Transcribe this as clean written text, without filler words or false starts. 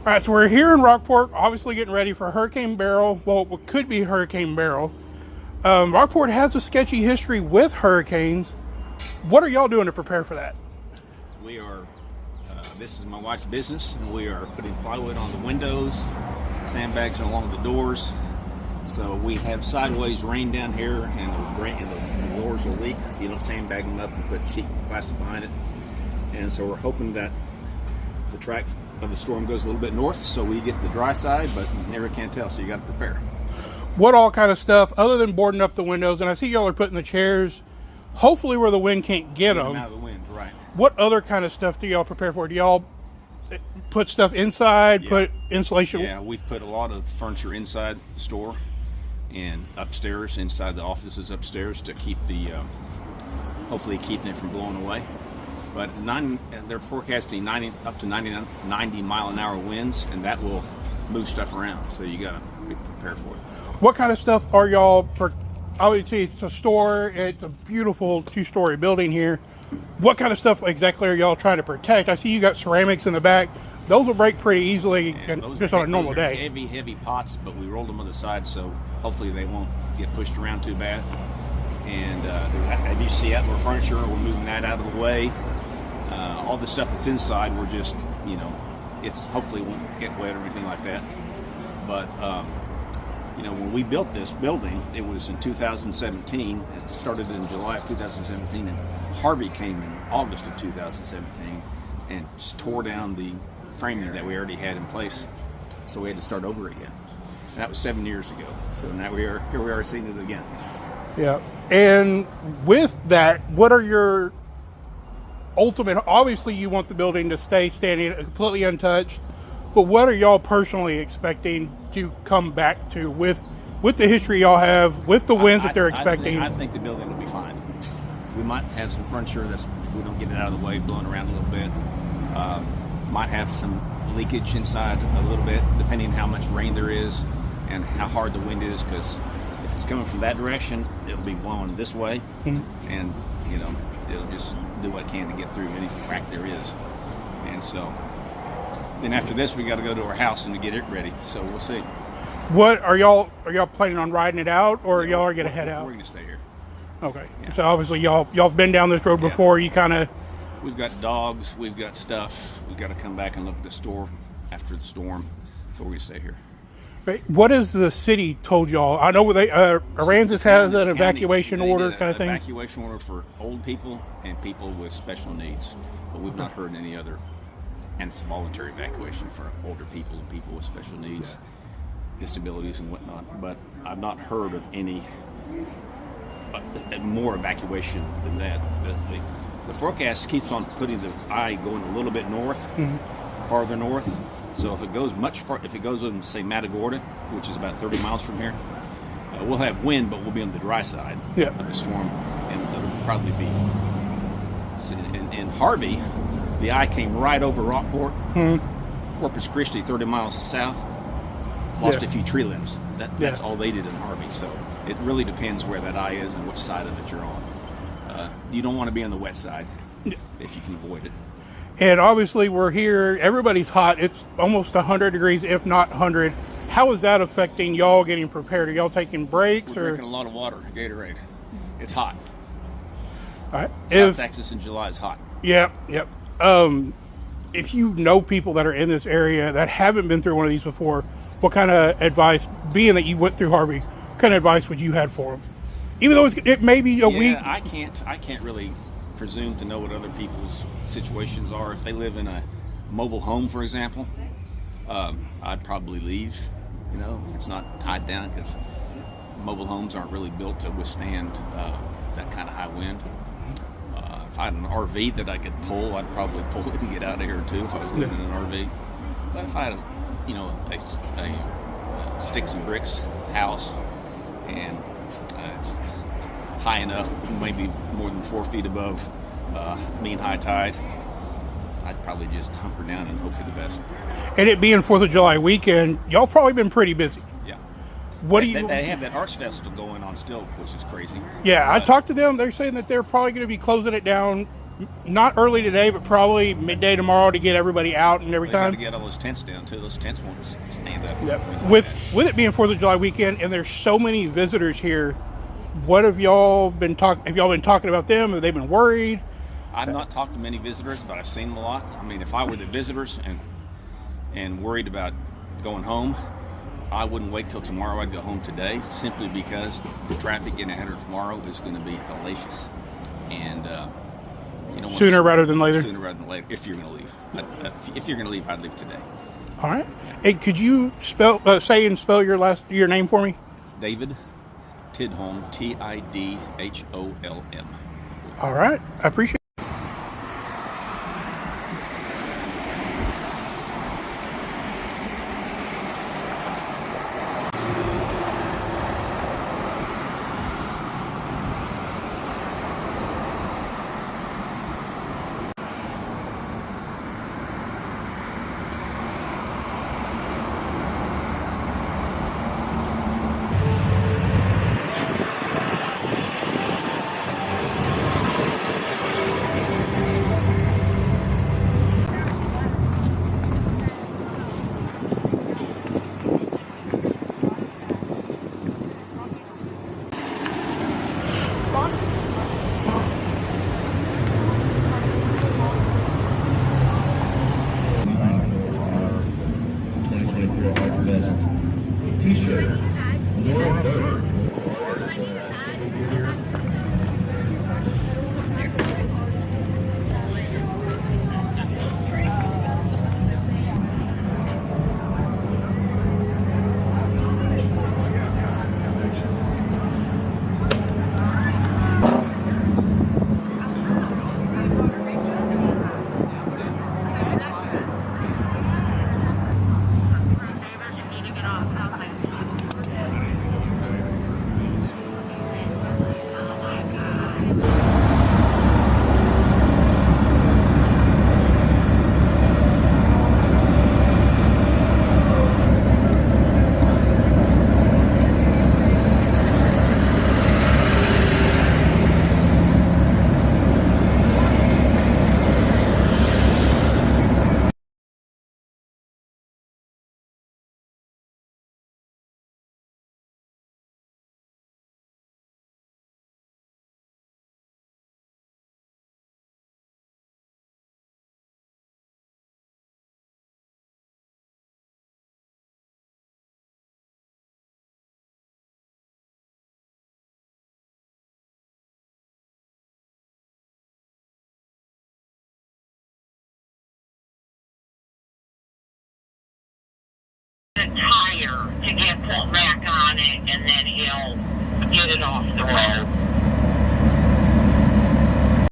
All right, so we're here in Rockport, obviously getting ready for Hurricane Beryl. Well, what could be Hurricane Beryl. Rockport has a sketchy history with hurricanes. What are y'all doing to prepare for that? We are, this is my wife's business, and we are putting plywood on the windows, sandbags along the doors. So we have sideways rain down here, and the doors will leak if you don't sandbag them up and put sheet plastic behind it. And so we're hoping that the track of the storm goes a little bit north, so we get the dry side, but you never can tell, so you got to prepare. What all kind of stuff, other than boarding up the windows, and I see y'all are putting the chairs, hopefully where the wind can't get them. Out of the wind, right. What other kind of stuff do y'all prepare for? Do y'all put stuff inside, put insulation? Yeah, we've put a lot of furniture inside the store and upstairs, inside the offices upstairs, to keep the, hopefully keeping it from blowing away. But they're forecasting up to 90 mile an hour winds, and that will move stuff around. So you got to be prepared for it. What kind of stuff are y'all? Obviously, it's a store. It's a beautiful 2-story building here. What kind of stuff exactly are y'all trying to protect? I see you got ceramics in the back. Those will break pretty easily, just on a normal day. Heavy pots, but we rolled them on the side, so hopefully they won't get pushed around too bad. And as you see outdoor furniture, we're moving that out of the way. All the stuff that's inside, we're just, it's hopefully won't get wet or anything like that. But, when we built this building, it was in 2017. It started in July of 2017, and Harvey came in August of 2017 and tore down the framing that we already had in place. So we had to start over again. And that was 7 years ago. So now here we are seeing it again. Yeah. And with that, what are your ultimate, obviously you want the building to stay standing completely untouched, but what are y'all personally expecting to come back to with the history y'all have, with the winds that they're expecting? I think the building will be fine. We might have some furniture that's, if we don't get it out of the way, blowing around a little bit. Might have some leakage inside a little bit, depending on how much rain there is and how hard the wind is, because if it's coming from that direction, it'll be blowing this way, and it'll just do what it can to get through any crack there is. And so then after this, we got to go to our house and to get it ready. So we'll see. What are y'all planning on riding it out, or y'all are gonna head out? We're gonna stay here. Okay. Yeah. So obviously y'all been down this road before. You kind of. We've got dogs. We've got stuff. We've got to come back and look at the store after the storm. So we're gonna stay here. What has the city told y'all? I know they Aransas has an evacuation order kind of thing. Evacuation order for old people and people with special needs, but we've not heard any other. And it's a voluntary evacuation for older people and people with special needs, disabilities and whatnot. But I've not heard of any more evacuation than that. The forecast keeps on putting the eye going a little bit north, farther north. So if it goes if it goes in, say, Matagorda, which is about 30 miles from here, we'll have wind, but we'll be on the dry side of the storm, and it'll probably be. In Harvey, the eye came right over Rockport, Corpus Christi, 30 miles south. Lost a few tree limbs. That's all they did in Harvey. So it really depends where that eye is and which side of it you're on. You don't want to be on the wet side if you can avoid it. And obviously we're here, everybody's hot. It's almost 100 degrees, if not 100. How is that affecting y'all getting prepared? Are y'all taking breaks? We're drinking a lot of water, Gatorade. It's hot. All right. South Texas in July is hot. Yep. If you know people that are in this area that haven't been through one of these before, what kind of advice, being that you went through Harvey, what kind of advice would you have for them? Even though it may be a week. I can't really presume to know what other people's situations are. If they live in a mobile home, for example, I'd probably leave. It's not tied down, because mobile homes aren't really built to withstand that kind of high wind. If I had an RV that I could pull, I'd probably pull it and get out of here too if I was living in an RV. But if I had a sticks and bricks house, and it's high enough, maybe more than 4 feet above mean high tide, I'd probably just hunker down and hope for the best. And it being 4th of July weekend, y'all probably been pretty busy. Yeah. They have that Arts Festival going on still, which is crazy. Yeah, I talked to them. They're saying that they're probably going to be closing it down Not early today, but probably midday tomorrow to get everybody out and We got to everything. get all those tents down too. Those tents won't stand up. Yep. With it being 4th of July weekend and there's so many visitors here, what have y'all been talking? Have y'all been talking about them? Have they been worried? I've not talked to many visitors, but I've seen them a lot. I mean, if I were the visitors and worried about going home, I wouldn't wait till tomorrow. I'd go home today, simply because the traffic getting ahead of tomorrow is going to be hellacious. And you know, Sooner rather than later. Sooner rather than later, if you're going to leave. If you're going to leave, I'd leave today. All right. Hey, could you spell your name for me? David Tidholm, Tidholm. All right. I appreciate it. T-shirt. More vote. The tire to get put back on it, and then he'll get it off the road.